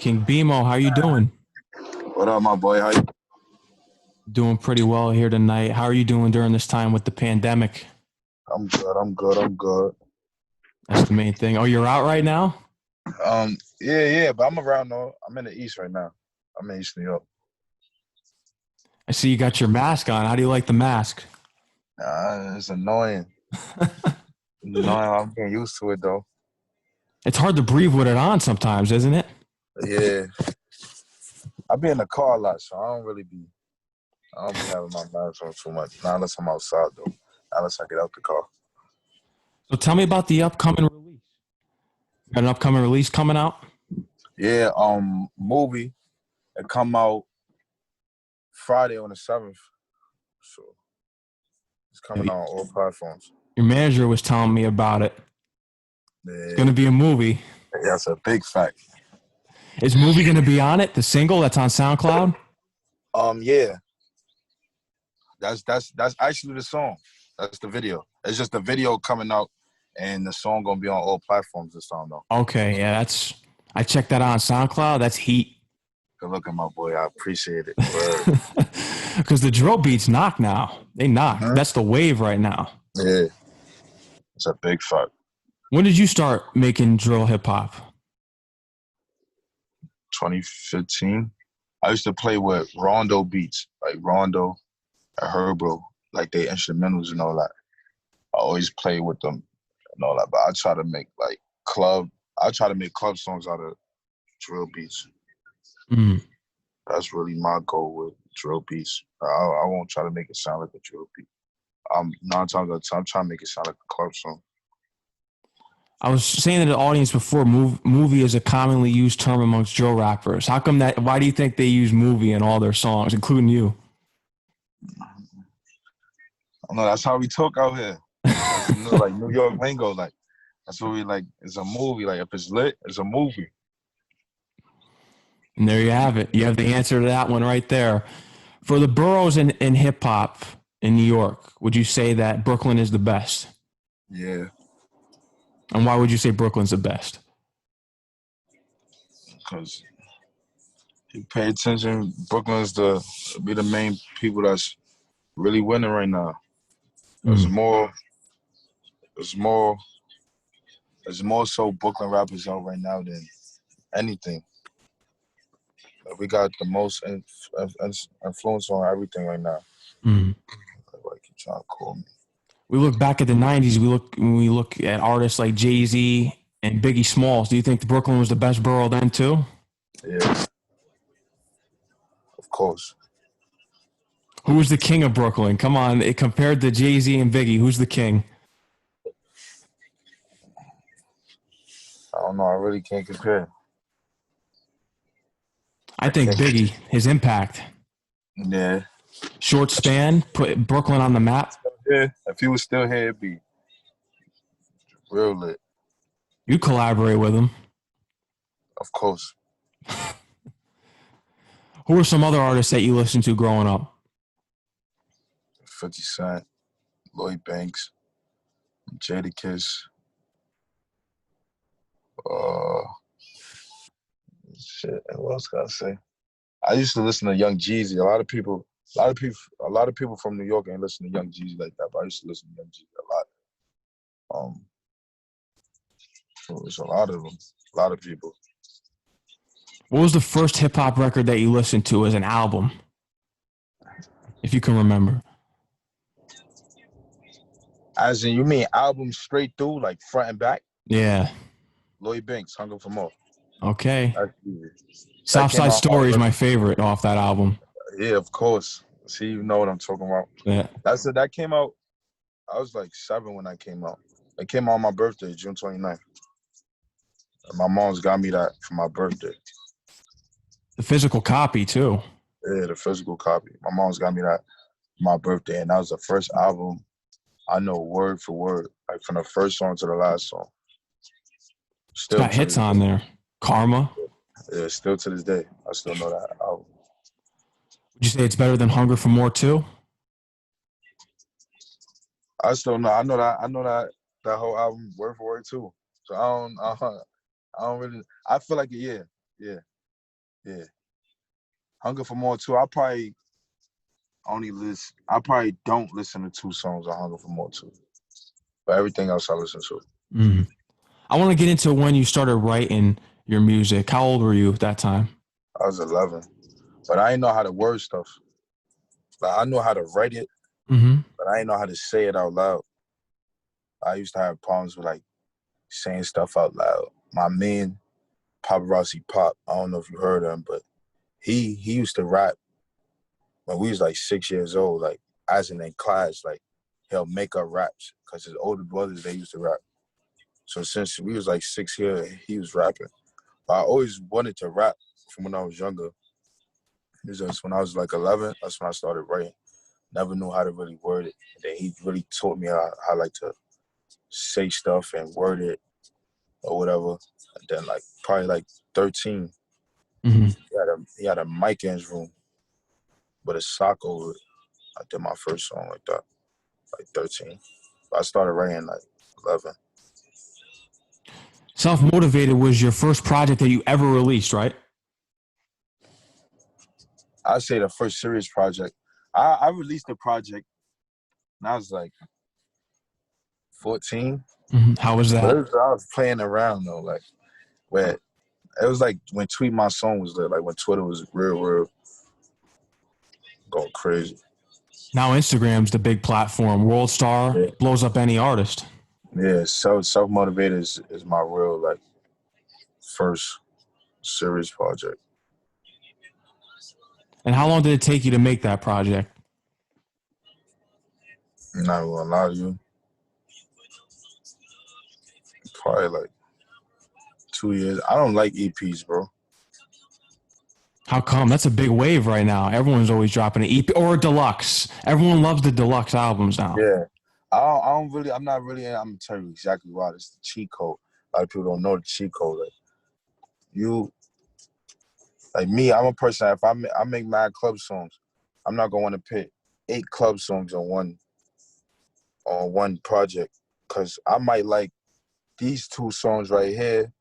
King Beamo, how you doing? What up, my boy? How you? Doing pretty well here tonight. How are you doing during this time with the pandemic? I'm good. I'm good. I'm good. That's the main thing. Oh, you're out right now? Yeah, but I'm around though. I'm in the East right now. I'm in East New York. I see you got your mask on. How do you like the mask? It's annoying. I'm getting used to it though. It's hard to breathe with it on sometimes, isn't it? Yeah, I be in the car a lot, so I don't be having my mask on too much. Not unless I'm outside though. Not unless I get out the car. So tell me about the upcoming release. Got an upcoming release coming out? Yeah, movie. It come out Friday on the 7th. So it's coming out on all platforms. Your manager was telling me about it. It's going Yeah, to be a movie. that's a big fact. Is movie going to be on it? The single that's on SoundCloud? Yeah. That's actually the song. That's the video. It's just the video coming out, and the song gonna be on all platforms this time though. Okay, yeah, I checked that out on SoundCloud. That's heat. Good looking, my boy. I appreciate it. Word. Because the drill beats knock now. They knock. Mhm. That's the wave right now. Yeah, it's a big fuck. When did you start making drill hip hop? 2015. I used to play with Rondo beats, like Rondo and Herbro, like they instrumentals and all that. I always play with them and all that. But I try to make club songs out of drill beats. Mm. That's really my goal with drill beats. I won't try to make it sound like a drill beat. I'm 9 times out of 10, I'm trying to make it sound like a club song. I was saying to the audience before, movie is a commonly used term amongst drill rappers. How come that? Why do you think they use movie in all their songs, including you? I know that's how we talk out here. That's like New York lingo. Like that's what we like. It's a movie. Like if it's lit, it's a movie. And there you have it. You have the answer to that one right there. For the boroughs in hip hop in New York, would you say that Brooklyn is the best? Yeah, And why would you say Brooklyn's the best? because you pay attention. Brooklyn's be the main people that's really winning right now. There's more. There's more. There's more so Brooklyn rappers out right now than anything. Like, we got the most influence on everything right now. Mm. Like you trying to call me. We look back at the '90s. When we look at artists like Jay-Z and Biggie Smalls. Do you think the Brooklyn was the best borough then too? Yeah, of course. Who was the king of Brooklyn? Come on, compared to Jay-Z and Biggie, who's the king? I don't know. I really can't compare. I think Biggie, his impact. Yeah. Short span, put Brooklyn on the map. Yeah. If he was still here, it'd be real lit. You collaborate with him. Of course. Who are some other artists that you listened to growing up? 50 Cent, Lloyd Banks, Jadakiss. Shit. What else can I say? I used to listen to Young Jeezy. A lot of people from New York ain't listen to Young Jeezy like that, but I used to listen to Young Jeezy a lot. So there's a lot of them, a lot of people. What was the first hip hop record that you listened to as an album? If you can remember. As in, you mean albums straight through, like front and back? Yeah. Lloyd Banks, Hunger for More. Okay. That's easy. Southside Story is my favorite off that album. Yeah, of course. See, you know what I'm talking about. Yeah. That came out. I was like 7 when that came out. It came out on my birthday, June 29th. And my mom's got me that for my birthday. The physical copy too. Yeah, the physical copy. My mom's got me that for my birthday, and that was the first album I know word for word, like from the first song to the last song. Still got hits on there. Karma. Yeah, still to this day, I still know that album. Would you say it's better than Hunger for More too? I still know. I know that whole album word for word too. So I don't really. I feel like yeah. Yeah. Hunger for More too. I probably don't listen to 2 songs on Hunger for More too. But everything else I listen to. Mm. I want to get into when you started writing your music. How old were you at that time? I was 11. But I didn't know how to word stuff. Like I know how to write it, Mm-hmm. but I didn't know how to say it out loud. I used to have problems with like saying stuff out loud. My man, Paparazzi Pop, I don't know if you heard of him, but he used to rap when we was like 6 years old, like as in class, like he'll make up raps because his older brothers, they used to rap. So since we was like 6 here, he was rapping. But I always wanted to rap from when I was younger. It was just when I was like 11, that's when I started writing. Never knew how to really word it. And then he really taught me how like to say stuff and word it or whatever. And then like probably like 13, Mm-hmm. he had a mic in his room with a sock over it. I did my first song like that, like 13. But I started writing like 11. Self-Motivated was your first project that you ever released, right? I'd say the first serious project. I released a project and I was like 14. Mm-hmm. How was But that? I was playing around though, like where it was like when Tweet My Song was lit, like when Twitter was real going crazy. Now Instagram's the big platform. Worldstar Yeah, blows up any artist. yeah. Self Motivated is my real like first serious project. And how long did it take you to make that project? I'm not gonna lie to you, probably like 2 years. I don't like EPs, bro. How come? That's a big wave right now. Everyone's always dropping an EP or a deluxe. Everyone loves the deluxe albums now. Yeah, I don't really. I'm not really. I'm gonna tell you exactly why. It's the cheat code. A lot of people don't know the cheat code. Like you, like me, I'm a person. If I make mad club songs, I'm not gonna want to put 8 club songs on one project because I might like these 2 songs right here,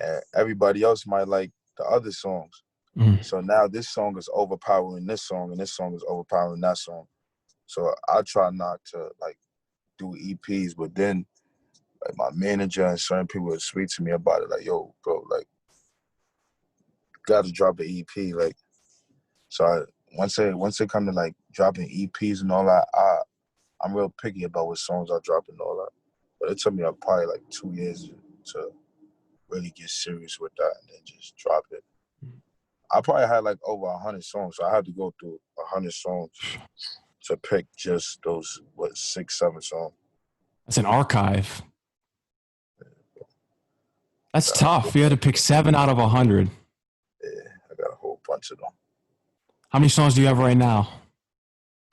and everybody else might like the other songs. Mm. So now this song is overpowering this song, and this song is overpowering that song. So I try not to like do EPs, but then like my manager and certain people would speak to me about it, like, yo, bro, like, gotta drop an EP. Like, so once they come to like dropping EPs and all that, I'm real picky about what songs I drop and all that. But it took me probably like 2 years to really get serious with that and then just drop it. I probably had like over 100 songs, so I had to go through 100 songs to pick just those 6, 7 songs. That's an archive. That's Got a tough. whole You had to bunch of pick them. 7 out of 100. Yeah, I got a whole bunch of them. How many songs do you have right now?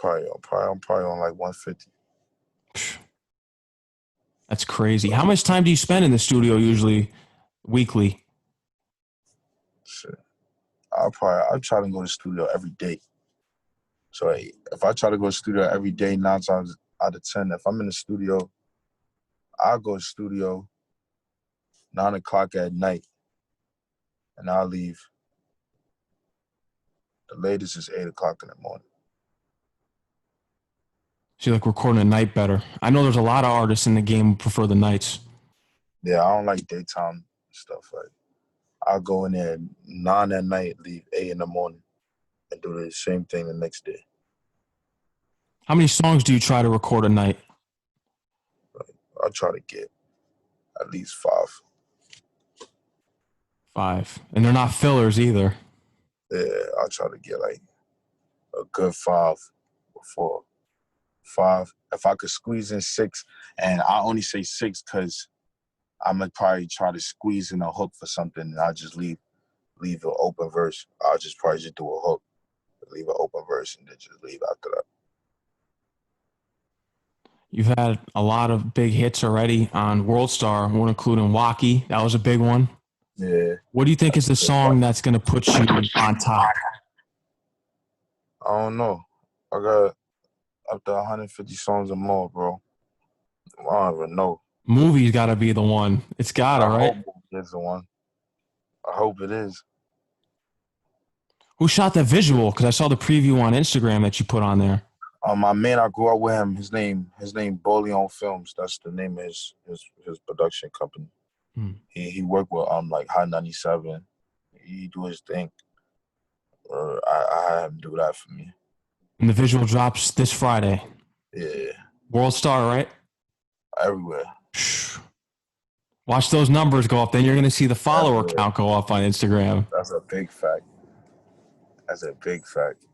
I'm probably on like 150. That's crazy. How much time do you spend in the studio usually weekly? Shit. I try to go to the studio every day. So hey, if I try to go to the studio every day, 9 times out of 10, if I'm in the studio, I'll go to the studio 9 o'clock at night, and I'll leave. The latest is 8 o'clock in the morning. So you like recording at night better. I know there's a lot of artists in the game who prefer the nights. Yeah, I don't like daytime stuff. Like I'll go in there at 9 at night, leave 8 in the morning, and do the same thing the next day. How many songs do you try to record a night? I try to get at least 5. 5. And they're not fillers either. Yeah, I try to get like a good 5 before 5. If I could squeeze in 6, and I only say 6 because I'm gonna probably try to squeeze in a hook for something, and I'll just leave an open verse. I'll just probably just do a hook, leave an open verse, and then just leave after that. You've had a lot of big hits already on Worldstar, one including Wacky. That was a big one. Yeah, What do you think is the song that's going to put you on top? I don't know. I got up to 150 songs or more, bro. I don't even know. Movie's got to be the one. It's got to, I right? hope it's the one. I hope it is. Who shot that visual? Because I saw the preview on Instagram that you put on there. My man, I grew up with him. His name Boleon Films. That's the name of his production company. Hmm. He worked with like High 97. He do his thing. I had him do that for me. And the visual drops this Friday. Yeah, Worldstar, right? everywhere. Watch those numbers go up. Then you're going to see the follower Everywhere. count go up on Instagram. That's a big fact. That's a big fact.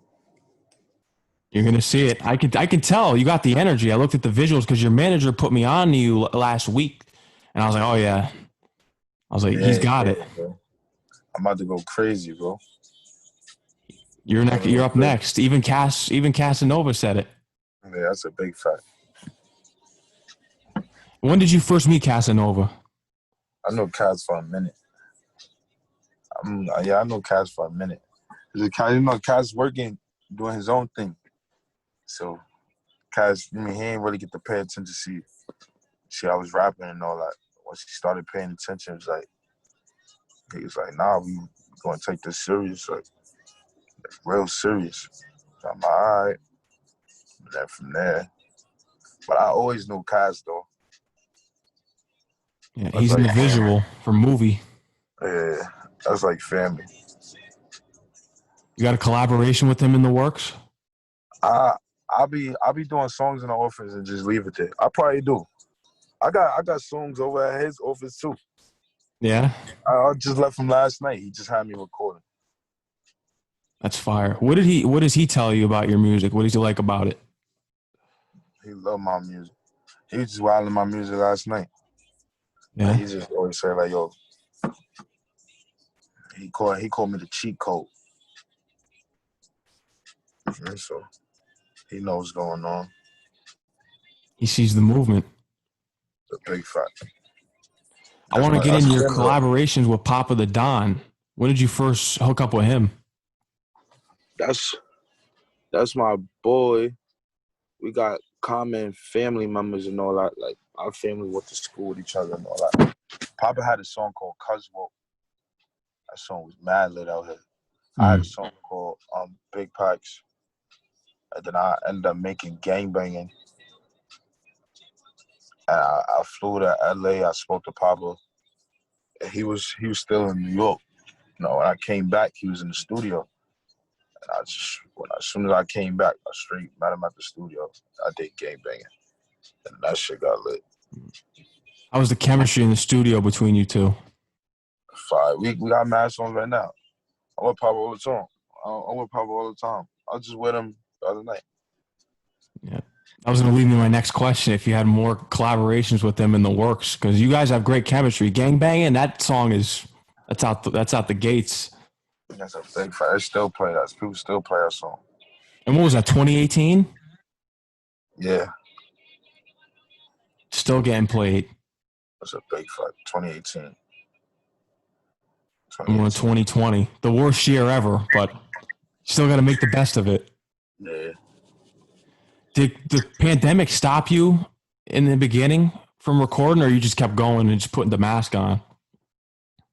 You're going to see it. I can tell you got the energy. I looked at the visuals because your manager put me on to you last week. And I was like, oh, yeah. I was like, he's got it. Bro. I'm about to go crazy, bro. You're up next. Even Casanova said it. Yeah, that's a big fact. When did you first meet Casanova? I know Cas for a minute. I know Cas for a minute. Cas working, doing his own thing. So, Cas, he ain't really get to pay attention to see I was rapping and all that. Once he started paying attention, he was like, nah, we gonna take this serious, like real serious. So I'm like, all right. And then from there, but I always knew Cas though. Yeah, he's in the visual for movie. Yeah, that's like family. You got a collaboration with him in the works? I'll be doing songs in the office and just leave it there. I probably do. I got songs over at his office too. Yeah. I just left him last night. He just had me recording. That's fire. What does he tell you about your music? What does he like about it? He loved my music. He was just wilding my music last night. Yeah. He just always say like, yo, he called me the cheat code. And so he knows what's going on. He sees the movement. The big fact. I want to get into your collaborations with Papa the Don. When did you first hook up with him? That's my boy. We got common family members and all that. Like, our family went to school with each other and all that. Papa had a song called Cuzwo. That song was mad lit out here. I had a song called Big Packs. And then I ended up making Gangbanging. And I flew to LA. I spoke to Papa. And he was still in New York. You know, when I came back, he was in the studio. And as soon as I came back, I straight met him at the studio. I did Gangbanging. And that shit got lit. How was the chemistry in the studio between you two? Fire. We got mad songs right now. I'm with Papa all the time. I'm with Papa all the time. I was just with him the other night. Yeah. I was going to lead me to my next question if you had more collaborations with them in the works, because you guys have great chemistry. Gangbanging, that song that's out the gates. That's a big fight. They still play that. People still play that song. And what was that, 2018? Yeah. Still getting played. That's a big fight. 2018. And we're in 2020. The worst year ever, but still got to make the best of it. Yeah. Did the pandemic stop you in the beginning from recording, or you just kept going and just putting the mask on?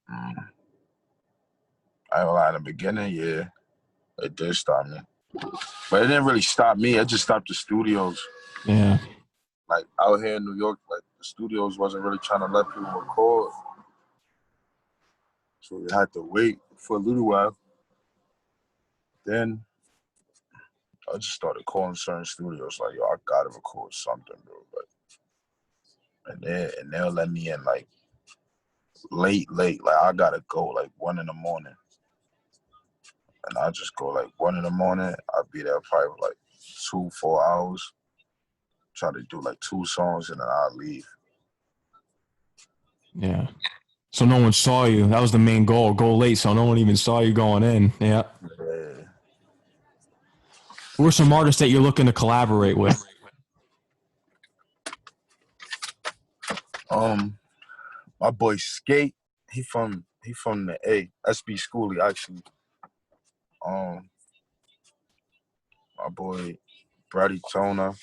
I ain't gonna lie, in the beginning, yeah, it did stop me. But it didn't really stop me. It just stopped the studios. Yeah. Like, out here in New York, like, the studios wasn't really trying to let people record. So we had to wait for a little while. Then I just started calling certain studios like, yo, I gotta record something, bro. And they'll let me in like late. Like, I gotta go like 1 in the morning. And I just go like 1 in the morning. I'll be there probably like 2-4 hours. Try to do like 2 songs and then I'll leave. Yeah. So no one saw you. That was the main goal. Go late so no one even saw you going in. Yeah. Who are some artists that you're looking to collaborate with? My boy Skate, he from the SB Schoolie actually. My boy Brady Toner.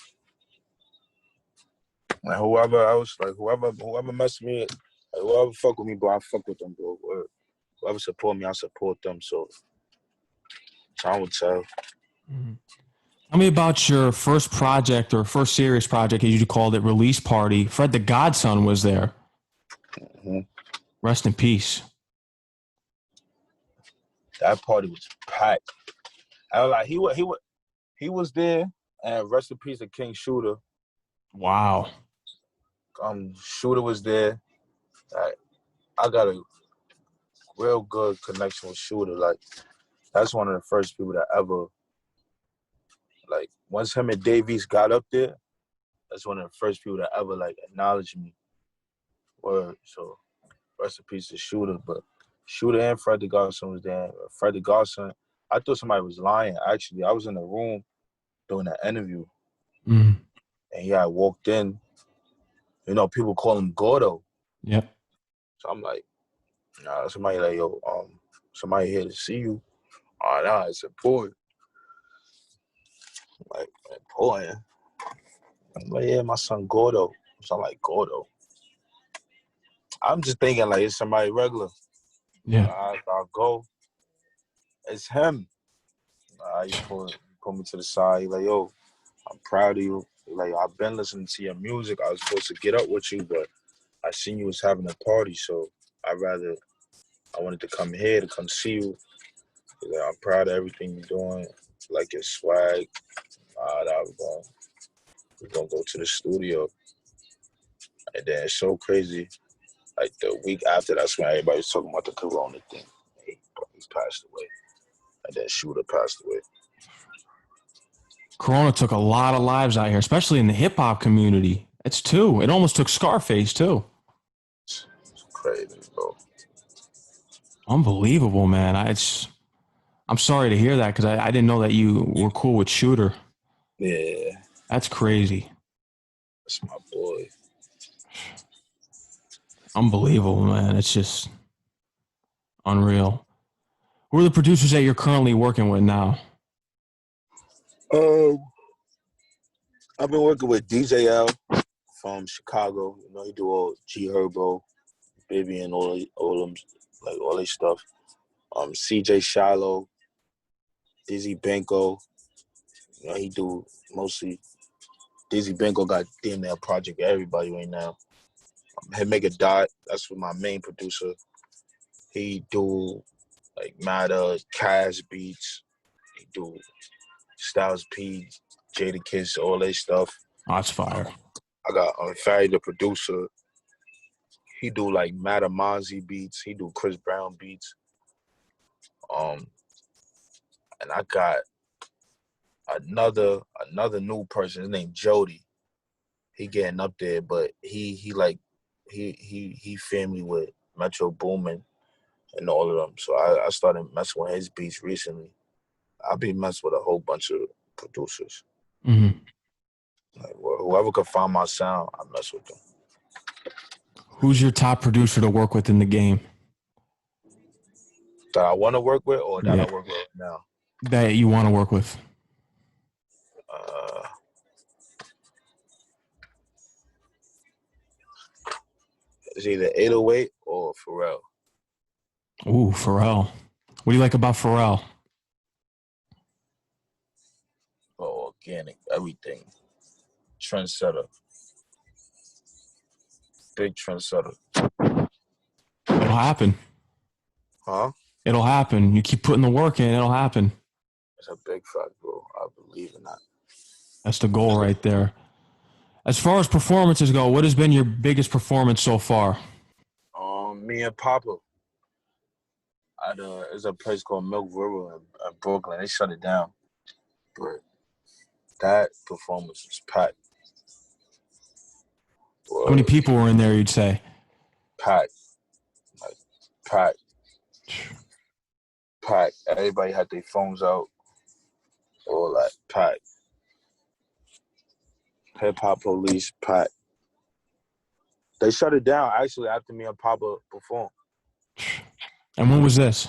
Like whoever mess with me, like whoever fuck with me, bro, I fuck with them, bro. Whoever support me, I support them. So Time will tell. Mhm. Tell me about your first project or first serious project, as you called it, release party. Fred the Godson was there. Mm-hmm. Rest in peace. That party was packed. I was like, he was there, and rest in peace to King Shooter. Wow. Shooter was there. I got a real good connection with Shooter. Like, that's one of the first people that ever, like, once him and Davies got up there, that's one of the first people that ever, like, acknowledged me. Word. So, rest in peace to Shooter. But Shooter and Fred the Godson was there. Fred the Godson, I thought somebody was lying, actually. I was in the room doing an interview, Mm. and he had walked in. You know, people call him Gordo. Yep. So I'm like, nah, somebody like, yo, somebody here to see you. Oh, nah, it's important. Like, important. I'm like, yeah, my son Gordo. So I'm like, Gordo. I'm just thinking like it's somebody regular. Yeah. I'll go. It's him. He pull me to the side. He like, yo, I'm proud of you. Like, I've been listening to your music. I was supposed to get up with you, but I seen you was having a party, so I wanted to come here to come see you. Like, I'm proud of everything you're doing. Like your swag. We're gonna go to the studio. And then it's so crazy. Like the week after, that's when everybody was talking about the corona thing. He's passed away. And then Shooter passed away. Corona took a lot of lives out here, especially in the hip hop community. It's two. It almost took Scarface too. It's crazy, bro. Unbelievable, man. I'm sorry to hear that because I didn't know that you were cool with Shooter. Yeah, That's crazy. that's my boy. Unbelievable, man. It's just unreal. Who are the producers that you're currently working with now? Um, I've been working with DJL from Chicago. You know, he do all G Herbo, Baby, and all them, like all their stuff. CJ Shallow, Dizzy Benko. You know, he do mostly. Dizzy Benko got damn near a project with everybody right now. Head Make a Dot, that's with my main producer. He do like Matter, Cash Beats. He do Styles P, Jada Kiss, all that stuff. Oh, that's fire. I got Ferry, the producer. He do like Matter Mozzie beats. He do Chris Brown beats. And I got another new person. His name Jody. He getting up there, but he family with Metro Boomin and all of them. So I started messing with his beats recently. I've been messing with a whole bunch of producers. Mm-hmm. Like, well, whoever could find my sound, I mess with them. Who's your top producer to work with in the game? That I want to work with or that I Yeah. work with now? That you want to work with? It's either 808 or Pharrell. Ooh, Pharrell. What do you like about Pharrell? Or organic, everything. Trendsetter. Big trendsetter. It'll happen. Huh? It'll happen. You keep putting the work in, it'll happen. It's a big fact, bro. I believe in that. That's the goal right there. As far as performances go, what has been your biggest performance so far? Me and Papa. There's a place called Milk River in Brooklyn. They shut it down. But that performance was packed. How many people were in there, you'd say? Packed. Like, packed. Packed. Everybody had their phones out. All that. Packed. Hip Hop Police, packed. They shut it down, actually, after me and Papa performed. And when was this?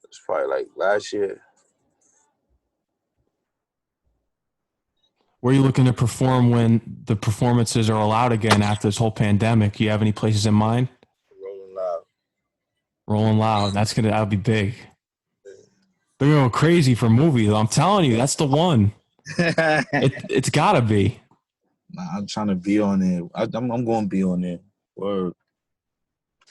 It's probably like last year. Where are you looking to perform when the performances are allowed again after this whole pandemic? Do you have any places in mind? Rolling Loud. Rolling Loud. That'll be big. They're going crazy for movies. I'm telling you, that's the one. It's gotta be. Nah, I'm trying to be on there. I'm going to be on there. Word.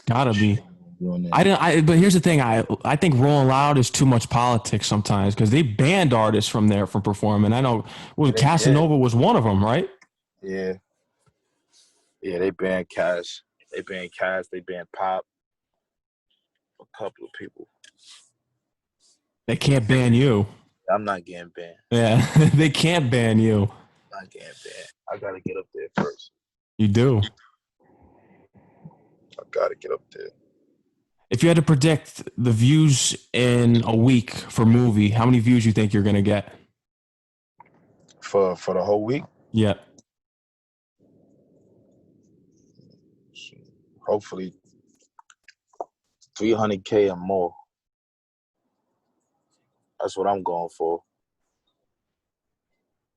Gotta be. Be on there. I didn't. But here's the thing. I think Rolling Loud is too much politics sometimes because they banned artists from there from performing. I know. Well, They did. Casanova was one of them, right? Yeah. Yeah, they banned Cash. They banned Cash. They banned Pop. A couple of people. They can't ban you. I'm not getting banned. Yeah, they can't ban you. I'm not getting banned. I got to get up there first. You do. I got to get up there. If you had to predict the views in a week for movie, how many views you think you're gonna get? For the whole week? Yeah. Hopefully 300K or more. That's what I'm going for.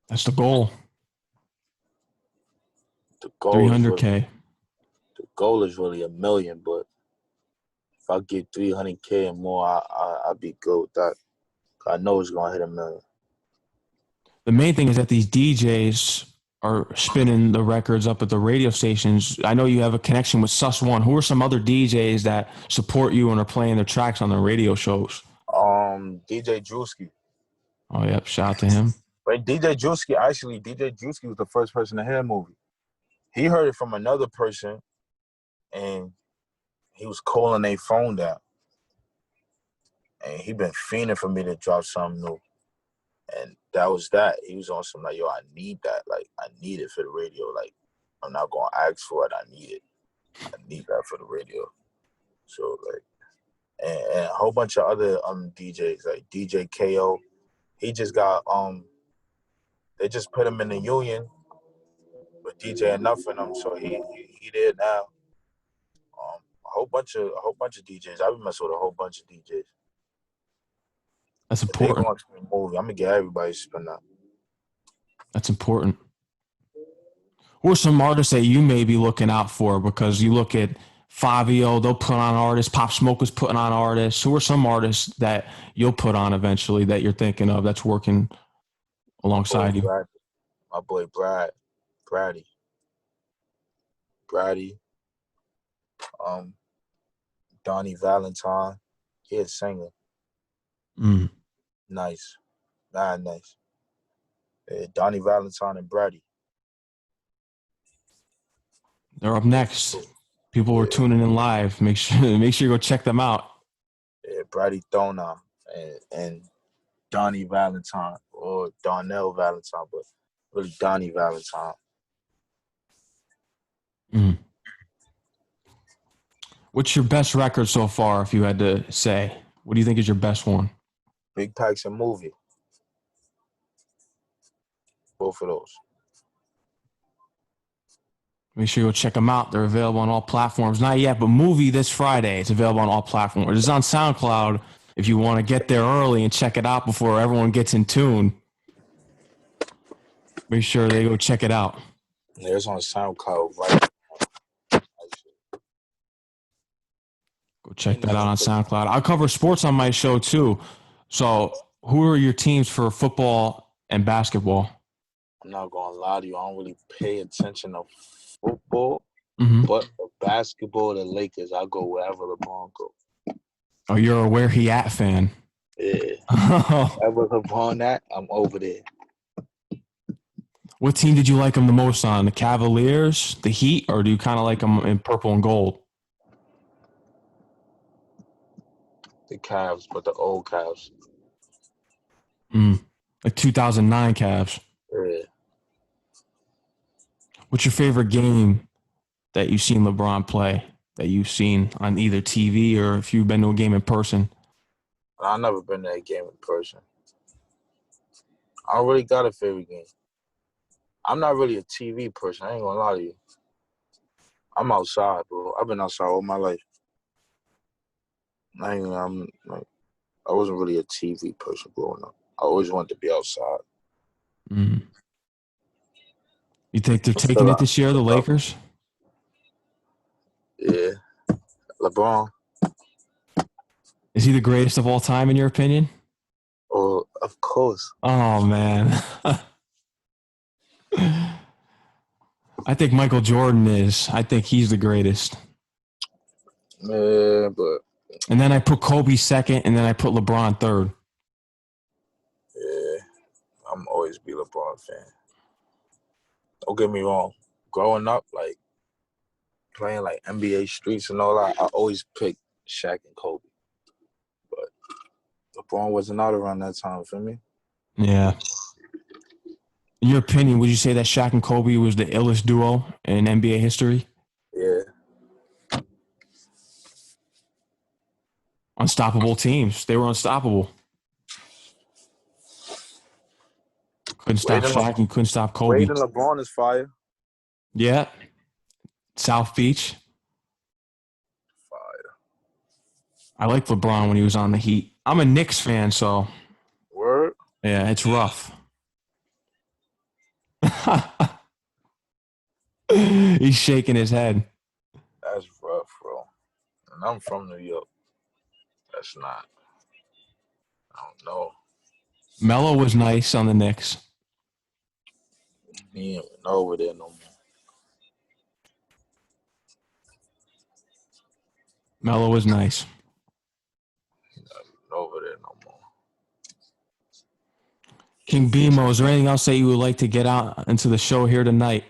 That's the goal. The goal 300K. The goal is really 1 million, but if I get 300K and more, I'll be good with that. I know it's gonna hit 1 million. The main thing is that these DJs are spinning the records up at the radio stations. I know you have a connection with Sus One. Who are some other DJs that support you and are playing their tracks on the radio shows? DJ Drewski. Oh, yep. Shout out to him. But DJ Drewski was the first person to hear the movie. He heard it from another person, and he was calling their phone down. And he been fiending for me to drop something new. And that was that. He was on some like, yo, I need that. Like, I need it for the radio. Like, I'm not gonna ask for it. I need it. I need that for the radio. So like, and a whole bunch of other DJs like DJ KO. He just got they just put him in the union with DJ Enough in him, so he did now. A whole bunch of DJs. I've been messing with a whole bunch of DJs. That's If they important. going to the movie, I'm gonna get everybody to spin that. That's important. Who are some artists that you may be looking out for? Because you look at Fabio, they'll put on artists. Pop Smoke is putting on artists. Who are some artists that you'll put on eventually that you're thinking of that's working alongside you? My boy Brady. Donnie Valentine. He a singer. Nice. Nice. Donnie Valentine and Brady. They're up next. People are tuning in live. Make sure you go check them out. Yeah, Brady Thona and Donnie Valentine or Donnell Valentine, but really Donnie Valentine. What's your best record so far, if you had to say? What do you think is your best one? Big Packs and Movie. Both of those. Make sure you go check them out. They're available on all platforms. Not yet, but Movie this Friday. It's available on all platforms. It's on SoundCloud if you want to get there early and check it out before everyone gets in tune. Make sure they go check it out. Yeah, it's on SoundCloud, right? Go check that out on SoundCloud. I'll cover sports on my show too. So who are your teams for football and basketball? I'm not going to lie to you. I don't really pay attention to football, but for basketball, the Lakers, I'll go wherever LeBron goes. Oh, you're a Where He At fan. Yeah. Wherever LeBron at, I'm over there. What team did you like him the most on? The Cavaliers, the Heat, or do you kind of like them in purple and gold? The Cavs, but the old Cavs. Like 2009 Cavs. Yeah. What's your favorite game that you've seen LeBron play, that you've seen on either TV or if you've been to a game in person? I've never been to a game in person. I don't really got a favorite game. I'm not really a TV person. I ain't gonna lie to you. I'm outside, bro. I've been outside all my life. I wasn't really a TV person growing up. I always wanted to be outside. You think they're taking it this year, the Lakers? Yeah. LeBron. Is he the greatest of all time in your opinion? Of course. Oh, man. I think Michael Jordan is. I think he's the greatest. Yeah, but And then I put Kobe second, and then I put LeBron third. yeah, I'm always be a LeBron fan. Don't get me wrong. Growing up, like playing like NBA streets and all that, I always picked Shaq and Kobe. But LeBron wasn't out around that time for me. Yeah. In your opinion, would you say that Shaq and Kobe was the illest duo in NBA history? Yeah. Unstoppable teams. They were unstoppable. Couldn't stop Shaq and couldn't stop Kobe. Wade and LeBron is fire. Yeah. South Beach. Fire. I liked LeBron when he was on the Heat. I'm a Knicks fan, so Word? yeah, it's rough. He's shaking his head. That's rough, bro. And I'm from New York. That's not. I don't know. Melo was nice on the Knicks. He ain't even over there no more. Melo was nice. He's not even over there no more. King Beamo, is there anything else that you would like to get out into the show here tonight?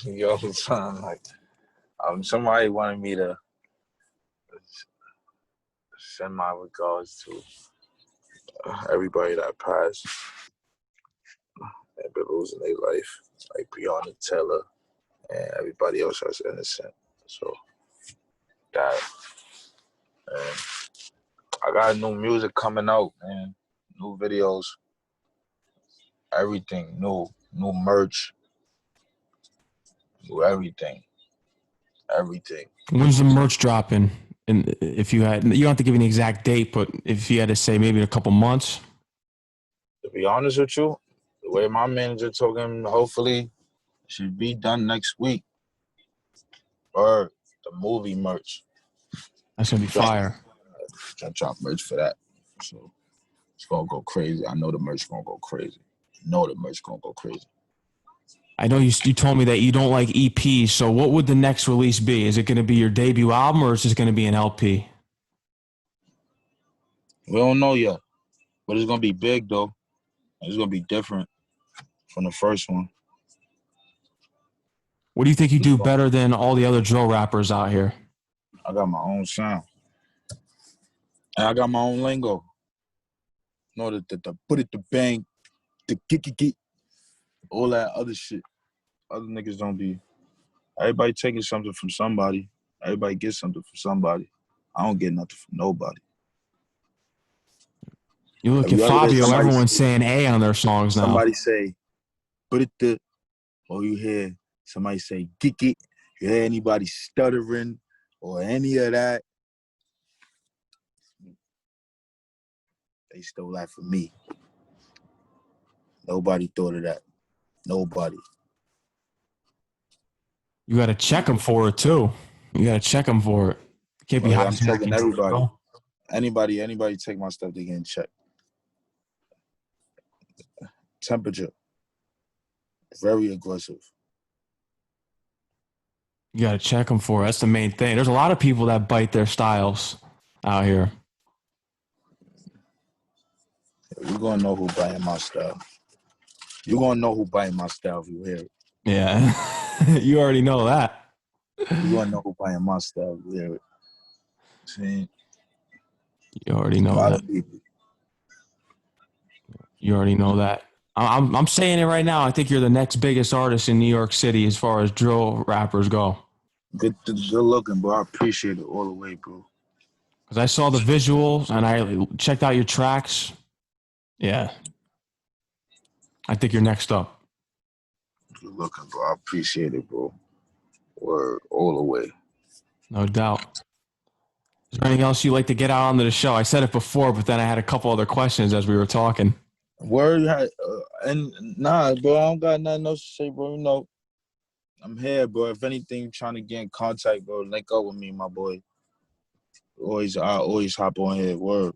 Yo, son, like, somebody wanted me to send my regards to everybody that passed and been losing their life, like Breonna Taylor and everybody else that's innocent. So that, and I got new music coming out, man, new videos, everything, new merch, new everything. When's the merch dropping? And if you had, you don't have to give an exact date, but if you had to say maybe in a couple months. To be honest with you, the way my manager told him, hopefully it should be done next week. Or the movie merch. That's gonna be fire. Trying to drop merch for that. So it's gonna go crazy. I know the merch gonna go crazy. I know you told me that you don't like EPs, so what would the next release be? Is it going to be your debut album or is it going to be an LP? We don't know yet, but it's gonna be big though. It's gonna be different from the first one. What do you think you do better than all the other drill rappers out here? I got my own sound, and I got my own lingo. You know, the put it, the bang, the get, all that other shit. Other niggas don't be. Everybody taking something from somebody. Everybody gets something from somebody. I don't get nothing from nobody. You look at Fabio, everyone's saying A on their songs now. Somebody say, put it the, or you hear somebody say, get. You hear anybody stuttering or any of that, they stole that from me. Nobody thought of that. Nobody. You got to check them for it, too. You got to check them for it. Can't be I'm checking everybody. Bro. Anybody take my stuff, they getting checked. Temperature. Very aggressive. You got to check them for it. That's the main thing. There's a lot of people that bite their styles out here. You're going to know who biting my style. You're going to know who biting my style if you hear it. Yeah. You already know that. You're going to know who biting my style if you hear it. See? You already know that. You already know that. I'm saying it right now. I think you're the next biggest artist in New York City as far as drill rappers go. Good looking, bro. I appreciate it all the way, bro. Because I saw the visuals and I checked out your tracks. Yeah. I think you're next up. Good looking, bro. I appreciate it, bro. Word, all the way. No doubt. Is there anything else you'd like to get out onto the show? I said it before, but then I had a couple other questions as we were talking. Word, and nah, bro, I don't got nothing else to say, bro. You know, I'm here, bro. If anything, trying to get in contact, bro, link up with me, my boy. I always hop on here. Word.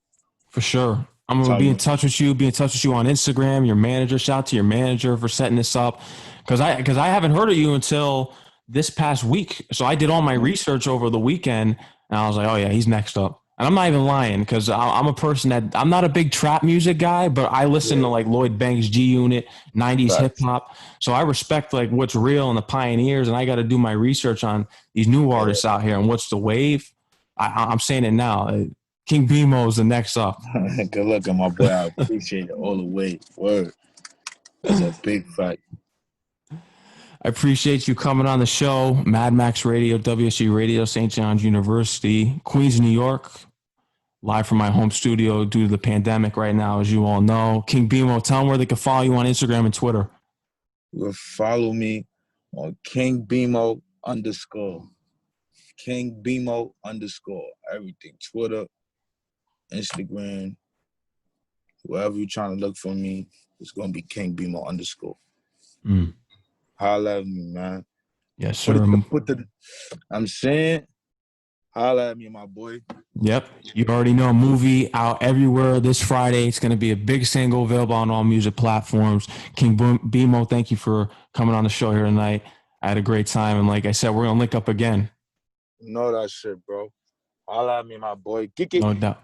For sure. I'm gonna Tell be in you. touch with you. Be in touch with you on Instagram. Your manager. Shout out to your manager for setting this up, because I haven't heard of you until this past week. So I did all my research over the weekend, and I was like, oh yeah, he's next up. And I'm not even lying, because I'm a person that I'm not a big trap music guy, but I listen to Yeah. like Lloyd Banks, G Unit, 90s hip Facts. hop. So I respect like what's real and the pioneers, and I got to do my research on these new Yeah. artists out here and what's the wave. I'm saying it now. King Beamo is the next up. Good looking, my boy. I appreciate it all the way. Word. That's a big fact. I appreciate you coming on the show. Mad Max Radio, WSU Radio, St. John's University, Queens, New York. Live from my home studio due to the pandemic right now, as you all know. King Beamo, tell them where they can follow you on Instagram and Twitter. You will follow me on King Beamo _ King Beamo _ everything. Twitter, Instagram, wherever you're trying to look for me, it's gonna be King Beamo _ Holla at me, man. Yes, sir. I'm saying, holla at me, my boy. Yep. You already know, movie out everywhere this Friday. It's going to be a big single available on all music platforms. King Beamo, thank you for coming on the show here tonight. I had a great time. And like I said, we're going to link up again. You know that shit, bro. Holla at me, my boy. Kick it. No doubt.